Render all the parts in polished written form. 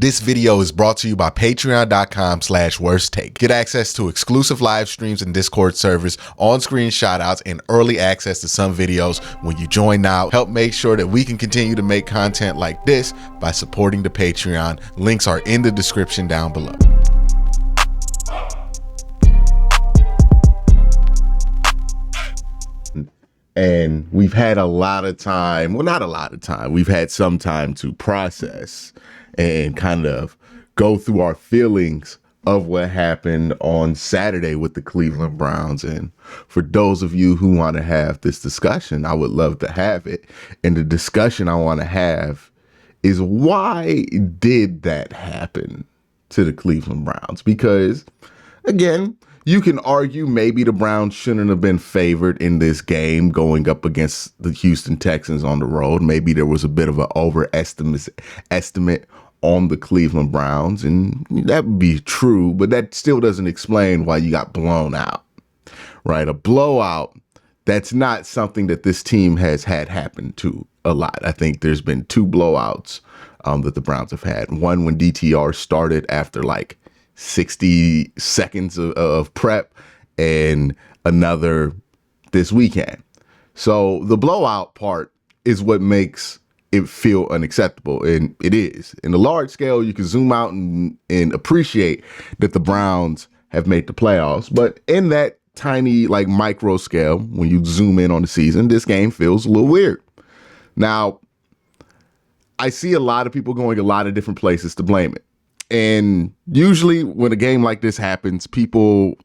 This video is brought to you by patreon.com/worsttake. Get access to exclusive live streams and Discord servers, on-screen shoutouts, and early access to some videos when you join now. Help make sure that we can continue to make content like this by supporting the Patreon. Links are in the description down below. And we've had a lot of time, well, not a lot of time, we've had some time to process and kind of go through our feelings of what happened on Saturday with the Cleveland Browns. And for those of you who want to have this discussion, I would love to have it. And the discussion I want to have is, why did that happen to the Cleveland Browns? Because, again, you can argue maybe the Browns shouldn't have been favored in this game going up against the Houston Texans on the road. Maybe there was a bit of an overestimate on the Cleveland Browns, and that would be true, but that still doesn't explain why you got blown out, right? A blowout, that's not something that this team has had happen to a lot. I think there's been two blowouts that the Browns have had. One when DTR started after like 60 seconds of prep, and another this weekend. So the blowout part is what makes it feel unacceptable, and it is. In the large scale, you can zoom out and appreciate that the Browns have made the playoffs, but in that tiny, like, micro scale, when you zoom in on the season, this game feels a little weird. Now, I see a lot of people going a lot of different places to blame it. And usually when a game like this happens, people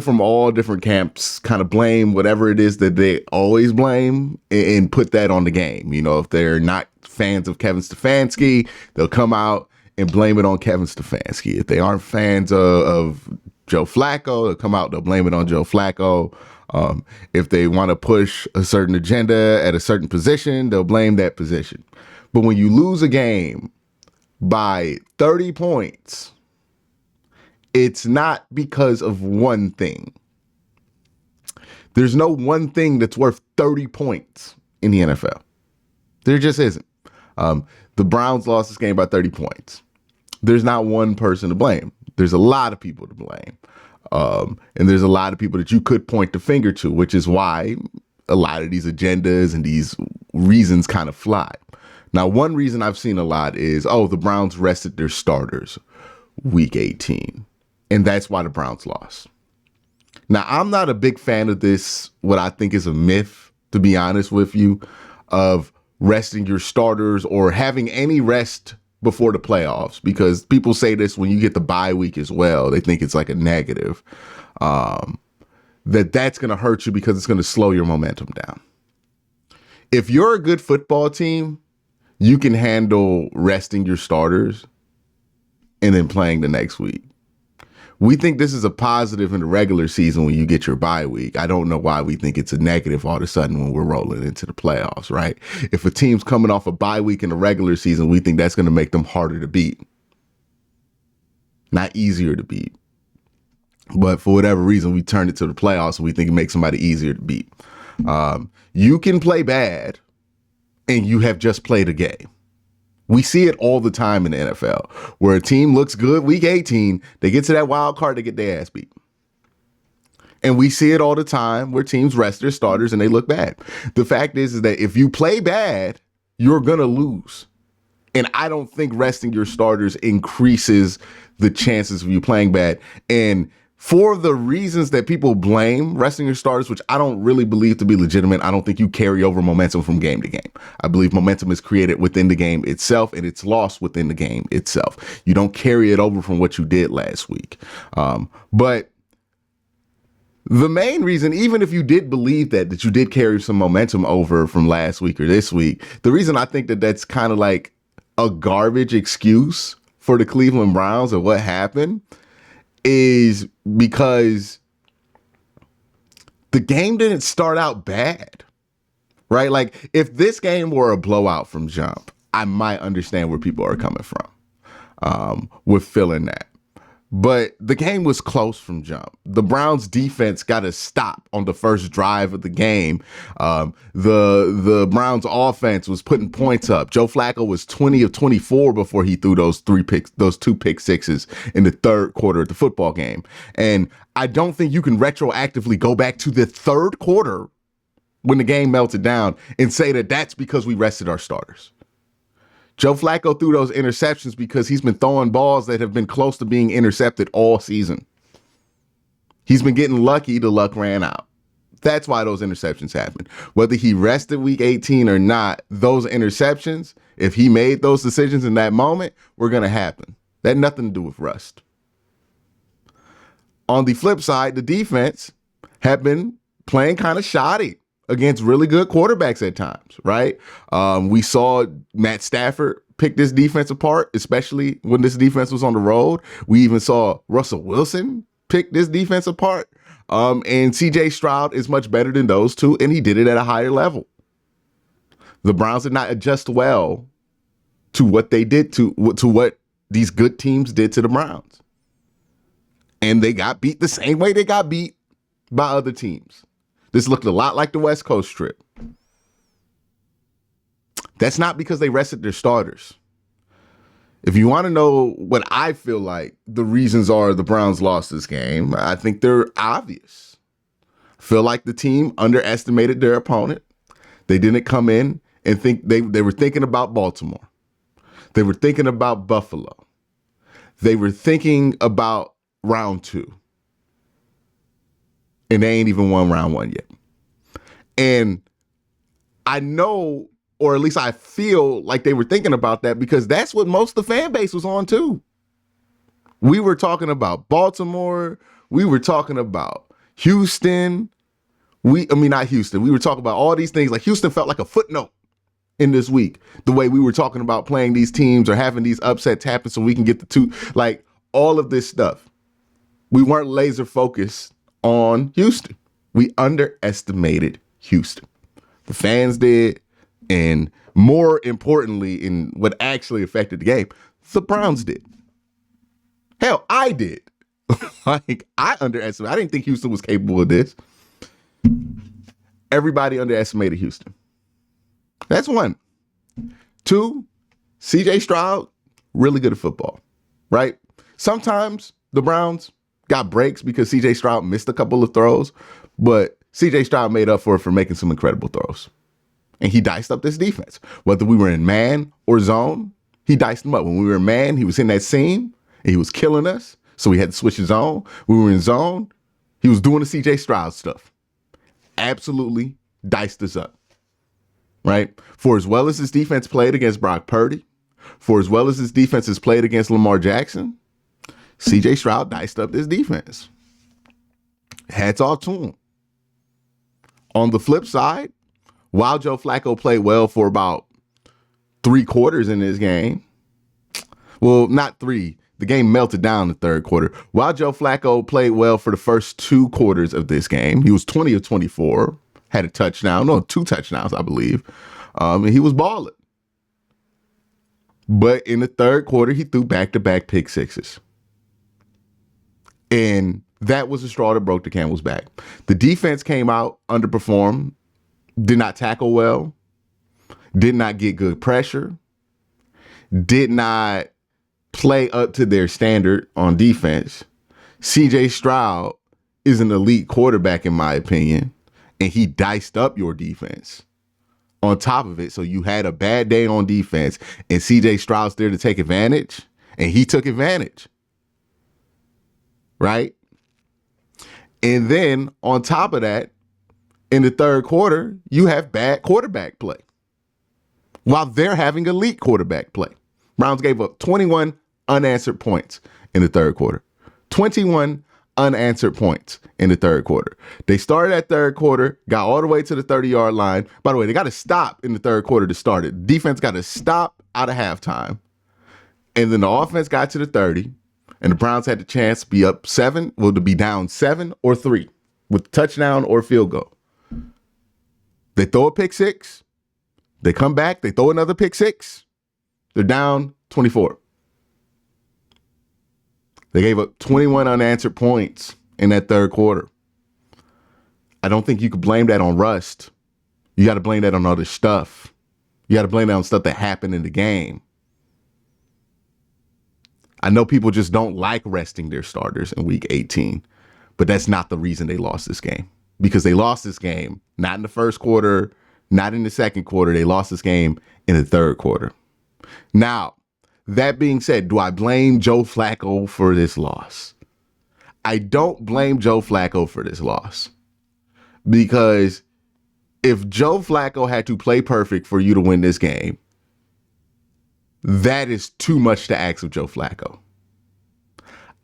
from all different camps kind of blame whatever it is that they always blame and put that on the game. You know, if they're not fans of Kevin Stefanski, they'll come out and blame it on Kevin Stefanski. If they aren't fans of Joe Flacco, they'll come out, they'll blame it on Joe Flacco. If they want to push a certain agenda at a certain position, they'll blame that position. But when you lose a game by 30 points, it's not because of one thing. There's no one thing that's worth 30 points in the NFL. There just isn't. The Browns lost this game by 30 points. There's not one person to blame. There's a lot of people to blame. And there's a lot of people that you could point the finger to, which is why a lot of these agendas and these reasons kind of fly. Now, one reason I've seen a lot is, the Browns rested their starters week 18. And that's why the Browns lost. Now, I'm not a big fan of this, what I think is a myth, to be honest with you, of resting your starters or having any rest before the playoffs, because people say this when you get the bye week as well. They think it's like a negative, that's going to hurt you because it's going to slow your momentum down. If you're a good football team, you can handle resting your starters and then playing the next week. We think this is a positive in the regular season when you get your bye week. I don't know why we think it's a negative all of a sudden when we're rolling into the playoffs, right? If a team's coming off a bye week in the regular season, we think that's going to make them harder to beat, not easier to beat. But for whatever reason, we turned it to the playoffs and we think it makes somebody easier to beat. You can play bad and you have just played a game. We see it all the time in the NFL, where a team looks good week 18, they get to that wild card, they get their ass beat. And we see it all the time where teams rest their starters and they look bad. The fact is that if you play bad, you're going to lose. And I don't think resting your starters increases the chances of you playing bad. And for the reasons that people blame resting your starters, which I don't really believe to be legitimate, I don't think you carry over momentum from game to game. I believe momentum is created within the game itself, and it's lost within the game itself. You don't carry it over from what you did last week. But the main reason, even if you did believe that you did carry some momentum over from last week or this week, the reason I think that that's kind of like a garbage excuse for the Cleveland Browns of what happened is because the game didn't start out bad, right? Like, if this game were a blowout from jump, I might understand where people are coming from with feeling that. But the game was close from jump. The Browns defense got a stop on the first drive of the game. The Browns offense was putting points up. Joe Flacco was 20 of 24 before he threw those two pick sixes in the third quarter of the football game. And I don't think you can retroactively go back to the third quarter when the game melted down and say that that's because we rested our starters. Joe Flacco threw those interceptions because he's been throwing balls that have been close to being intercepted all season. He's been getting lucky. The luck ran out. That's why those interceptions happened. Whether he rested week 18 or not, those interceptions, if he made those decisions in that moment, were going to happen. That had nothing to do with rust. On the flip side, the defense had been playing kind of shoddy against really good quarterbacks at times, right? We saw Matt Stafford pick this defense apart, especially when this defense was on the road. We even saw Russell Wilson pick this defense apart. And CJ Stroud is much better than those two, and he did it at a higher level. The Browns did not adjust well to what they did to what these good teams did to the Browns. And they got beat the same way they got beat by other teams. This looked a lot like the West Coast trip. That's not because they rested their starters. If you want to know what I feel like the reasons are the Browns lost this game, I think they're obvious. I feel like the team underestimated their opponent. They didn't come in and think they were thinking about Baltimore. They were thinking about Buffalo. They were thinking about round 2. And they ain't even won round 1 yet. And I know, or at least I feel like they were thinking about that because that's what most of the fan base was on too. We were talking about Baltimore. We were talking about Houston. Not Houston. We were talking about all these things. Like Houston felt like a footnote in this week. The way we were talking about playing these teams or having these upsets happen so we can get the two, like all of this stuff. We weren't laser focused on Houston. We underestimated Houston. The fans did. And more importantly, in what actually affected the game, the Browns did. Hell, I did. Like, I underestimated. I didn't think Houston was capable of this. Everybody underestimated Houston. That's one. 2, CJ Stroud, really good at football, right? Sometimes the Browns got breaks because CJ Stroud missed a couple of throws, but CJ Stroud made up for it for making some incredible throws. And he diced up this defense. Whether we were in man or zone, he diced them up. When we were in man, he was in that seam and he was killing us. So we had to switch his zone. We were in zone. He was doing the CJ Stroud stuff. Absolutely diced us up. Right? For as well as his defense played against Brock Purdy, for as well as his defense has played against Lamar Jackson, CJ Stroud diced up this defense. Hats off to him. On the flip side, while Joe Flacco played well for about 3 quarters in this game, well, not 3. The game melted down in the third quarter. While Joe Flacco played well for the first 2 quarters of this game, he was 20 of 24, had a touchdown, 2 touchdowns, I believe, and he was balling. But in the third quarter, he threw back-to-back pick sixes. And that was the straw that broke the camel's back. The defense came out, underperformed, did not tackle well, did not get good pressure, did not play up to their standard on defense. CJ Stroud is an elite quarterback, in my opinion, and he diced up your defense on top of it. So you had a bad day on defense, and CJ Stroud's there to take advantage, and he took advantage. Right? And then on top of that, in the third quarter, you have bad quarterback play while they're having elite quarterback play. Browns gave up 21 unanswered points in the third quarter. 21 unanswered points in the third quarter. They started that third quarter, got all the way to the 30-yard line. By the way, they got to stop in the third quarter to start it. Defense got to stop out of halftime. And then the offense got to the 30, and the Browns had the chance to be up 7, to be down 7 or 3 with touchdown or field goal. They throw a pick 6. They come back. They throw another pick 6. They're down 24. They gave up 21 unanswered points in that third quarter. I don't think you could blame that on rust. You got to blame that on other stuff. You got to blame that on stuff that happened in the game. I know people just don't like resting their starters in week 18, but that's not the reason they lost this game. Because they lost this game, not in the first quarter, not in the second quarter. They lost this game in the third quarter. Now, that being said, do I blame Joe Flacco for this loss? I don't blame Joe Flacco for this loss. Because if Joe Flacco had to play perfect for you to win this game, that is too much to ask of Joe Flacco.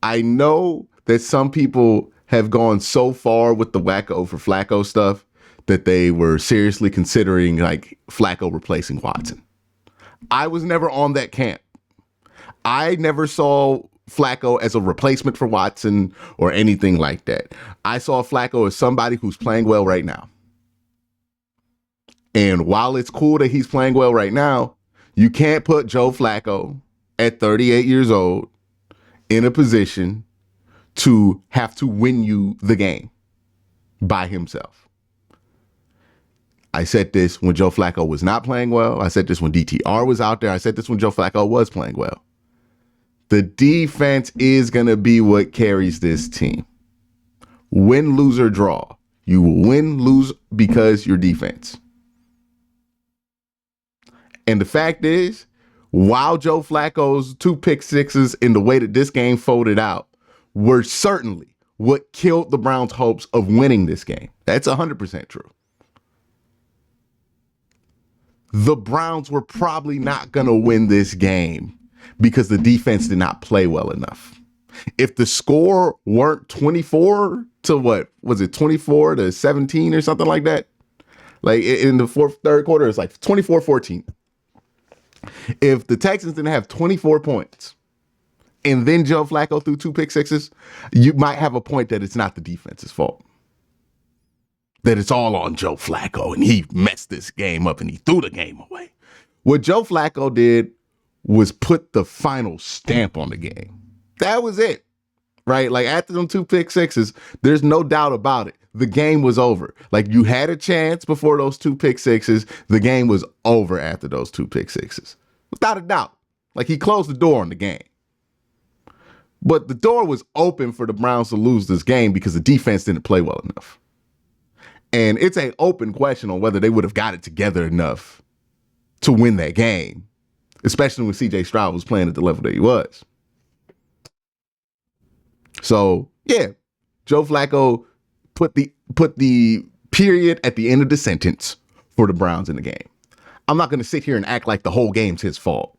I know that some people have gone so far with the wacko for Flacco stuff that they were seriously considering like Flacco replacing Watson. I was never on that camp. I never saw Flacco as a replacement for Watson or anything like that. I saw Flacco as somebody who's playing well right now. And while it's cool that he's playing well right now, you can't put Joe Flacco at 38 years old in a position to have to win you the game by himself. I said this when Joe Flacco was not playing well. I said this when DTR was out there. I said this when Joe Flacco was playing well. The defense is going to be what carries this team. Win, lose, or draw. You will win, lose because your defense. And the fact is, while Joe Flacco's 2 pick sixes in the way that this game folded out were certainly what killed the Browns' hopes of winning this game. That's 100% true. The Browns were probably not going to win this game because the defense did not play well enough. If the score weren't 24 to what was it, 24 to 17 or something like that? Like in the third quarter, it's like 24-14. If the Texans didn't have 24 points and then Joe Flacco threw 2 pick sixes, you might have a point that it's not the defense's fault. That it's all on Joe Flacco and he messed this game up and he threw the game away. What Joe Flacco did was put the final stamp on the game. That was it, right? Like after them 2 pick sixes, there's no doubt about it. The game was over. Like you had a chance before those 2 pick sixes. The game was over after those 2 pick sixes. Without a doubt. Like he closed the door on the game. But the door was open for the Browns to lose this game because the defense didn't play well enough. And it's an open question on whether they would have got it together enough to win that game, especially when CJ Stroud was playing at the level that he was. So, yeah, Joe Flacco put the period at the end of the sentence for the Browns in the game. I'm not going to sit here and act like the whole game's his fault.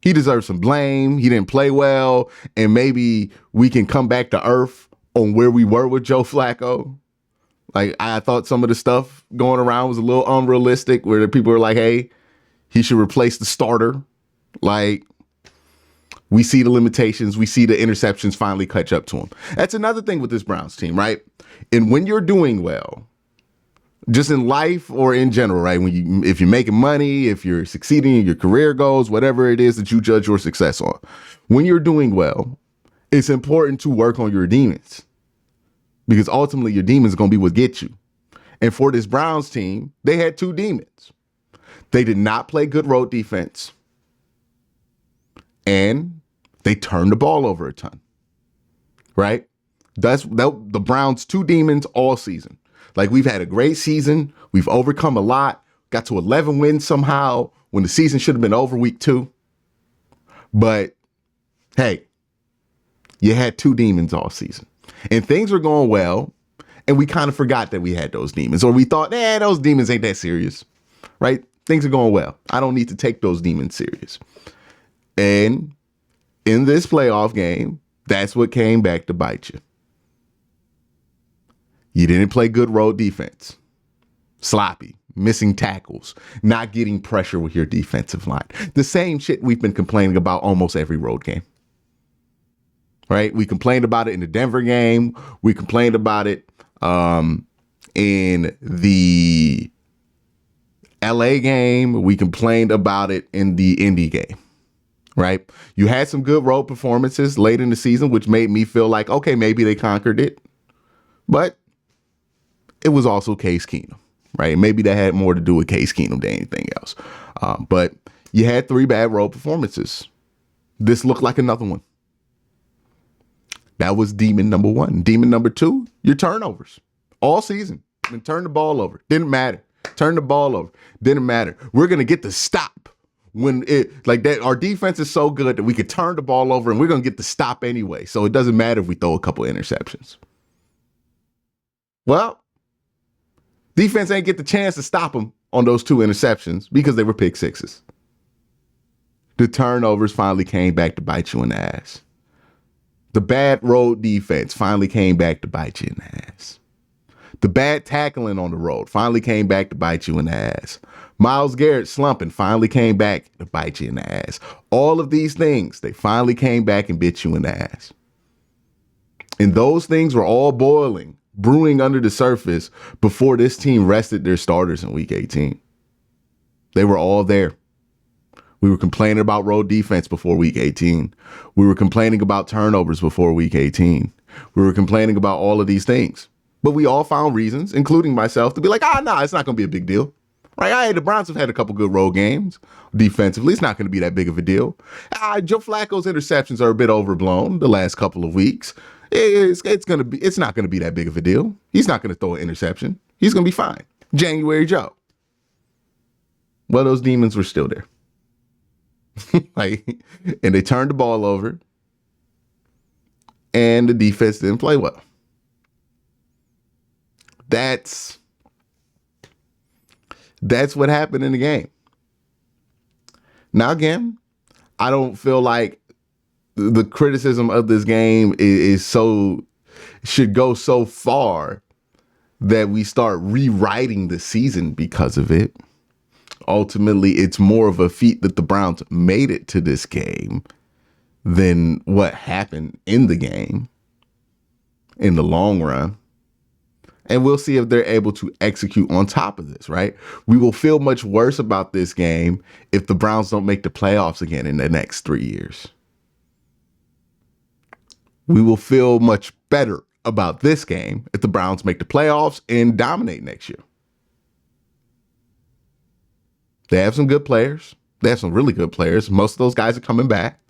He deserves some blame. He didn't play well, and maybe we can come back to earth on where we were with Joe Flacco. Like, I thought some of the stuff going around was a little unrealistic, where people were like, hey, he should replace the starter. Like, we see the limitations. We see the interceptions finally catch up to him. That's another thing with this Browns team, right? And when you're doing well, just in life or in general, right? If you're making money, if you're succeeding in your career goals, whatever it is that you judge your success on, when you're doing well, it's important to work on your demons, because ultimately your demons are going to be what gets you. And for this Browns team, they had 2 demons. They did not play good road defense, and they turned the ball over a ton, right? That's the Browns' 2 demons all season. Like, we've had a great season. We've overcome a lot, got to 11 wins somehow when the season should have been over week 2. But hey, you had 2 demons all season and things were going well. And we kind of forgot that we had those demons, or we thought, those demons ain't that serious, right? Things are going well. I don't need to take those demons serious. And in this playoff game, that's what came back to bite you. You didn't play good road defense. Sloppy, missing tackles, not getting pressure with your defensive line. The same shit we've been complaining about almost every road game. Right? We complained about it in the Denver game. We complained about it in the LA game. We complained about it in the Indy game. right? You had some good road performances late in the season, which made me feel like, okay, maybe they conquered it. But it was also Case Keenum, right? Maybe that had more to do with Case Keenum than anything else. But you had 3 bad road performances. This looked like another one. That was demon number 1. Demon number 2, your turnovers all season. And turn the ball over. Didn't matter. Turn the ball over. Didn't matter. We're going to get the stop when it like that. Our defense is so good that we could turn the ball over and we're going to get the stop anyway. So it doesn't matter if we throw a couple interceptions. Well, defense ain't get the chance to stop them on those 2 interceptions because they were pick sixes. The turnovers finally came back to bite you in the ass. The bad road defense finally came back to bite you in the ass. The bad tackling on the road finally came back to bite you in the ass. Myles Garrett slumping finally came back to bite you in the ass. All of these things, they finally came back and bit you in the ass. And those things were all boiling, brewing under the surface before this team rested their starters in week 18. They were all there. We were complaining about road defense before week 18. We were complaining about turnovers before week 18. We were complaining about all of these things. But we all found reasons, including myself, to be like, nah, it's not going to be a big deal. Right? The Browns have had a couple good road games defensively. It's not going to be that big of a deal. Joe Flacco's interceptions are a bit overblown the last couple of weeks. It's not going to be that big of a deal. He's not going to throw an interception. He's going to be fine. January Joe. Well, those demons were still there. And they turned the ball over, and the defense didn't play well. That's what happened in the game. Now, again, I don't feel like the criticism of this game should go so far that we start rewriting the season because of it. Ultimately, it's more of a feat that the Browns made it to this game than what happened in the game in the long run. And we'll see if they're able to execute on top of this, right? We will feel much worse about this game if the Browns don't make the playoffs again in the next 3 years. We will feel much better about this game if the Browns make the playoffs and dominate next year. They have some good players. They have some really good players. Most of those guys are coming back.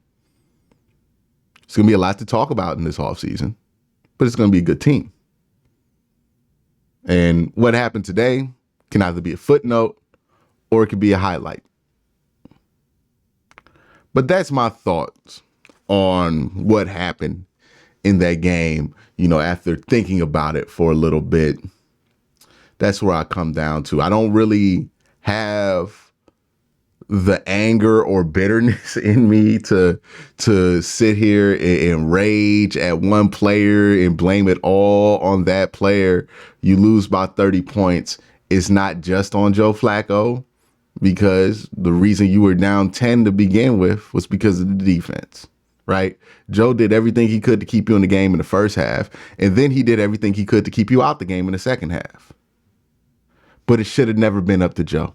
It's going to be a lot to talk about in this offseason, but it's going to be a good team. And what happened today can either be a footnote or it could be a highlight. But that's my thoughts on what happened in that game, after thinking about it for a little bit. That's where I come down to. I don't really have the anger or bitterness in me to sit here and rage at one player and blame it all on that player. You lose by 30 points. It's not just on Joe Flacco, because the reason you were down 10 to begin with was because of the defense, right? Joe did everything he could to keep you in the game in the first half, and then he did everything he could to keep you out the game in the second half. But it should have never been up to Joe.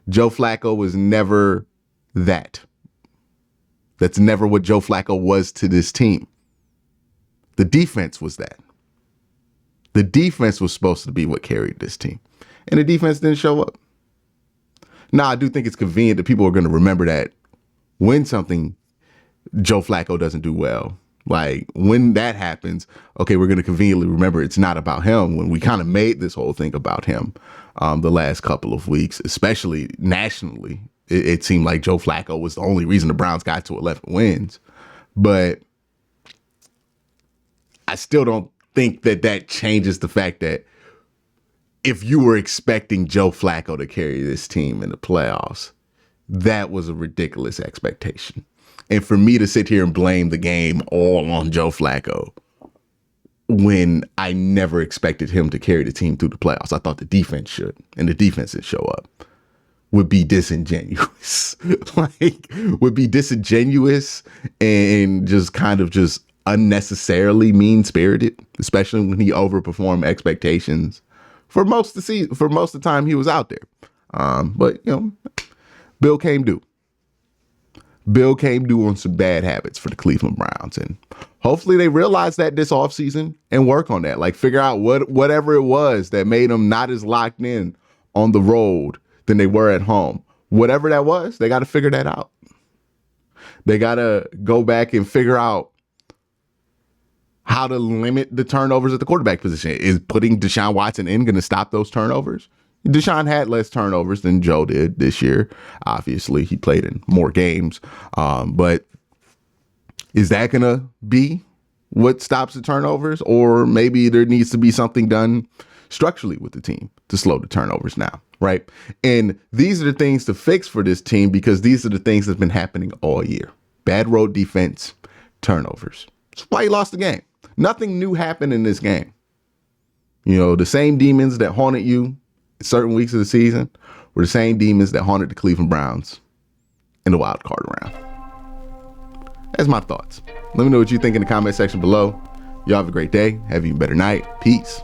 Joe Flacco was never that. That's never what Joe Flacco was to this team. The defense was that. The defense was supposed to be what carried this team. And the defense didn't show up. Now, I do think it's convenient that people are going to remember that when something Joe Flacco doesn't do well. Like, when that happens, okay, we're going to conveniently remember it's not about him, when we kind of made this whole thing about him the last couple of weeks, especially nationally. It seemed like Joe Flacco was the only reason the Browns got to 11 wins. But I still don't think that changes the fact that if you were expecting Joe Flacco to carry this team in the playoffs, that was a ridiculous expectation. And for me to sit here and blame the game all on Joe Flacco when I never expected him to carry the team through the playoffs, I thought the defense should, and the defense didn't show up, would be disingenuous. Would be disingenuous and just kind of just unnecessarily mean-spirited, especially when he overperformed expectations for most of the season, for most of the time he was out there. But, Bill came due. Bill came due on some bad habits for the Cleveland Browns. And hopefully they realize that this offseason and work on that. Like figure out whatever it was that made them not as locked in on the road than they were at home. Whatever that was, they got to figure that out. They got to go back and figure out how to limit the turnovers at the quarterback position. Is putting Deshaun Watson in going to stop those turnovers? Deshaun had less turnovers than Joe did this year. Obviously, he played in more games. But is that going to be what stops the turnovers? Or maybe there needs to be something done structurally with the team to slow the turnovers now, right? And these are the things to fix for this team because these are the things that's been happening all year. Bad road defense, turnovers. That's why he lost the game. Nothing new happened in this game. You know, the same demons that haunted you certain weeks of the season were the same demons that haunted the Cleveland Browns in the wild card round. That's my thoughts. Let me know what you think in the comment section below. Y'all have a great day. Have an even better night. Peace.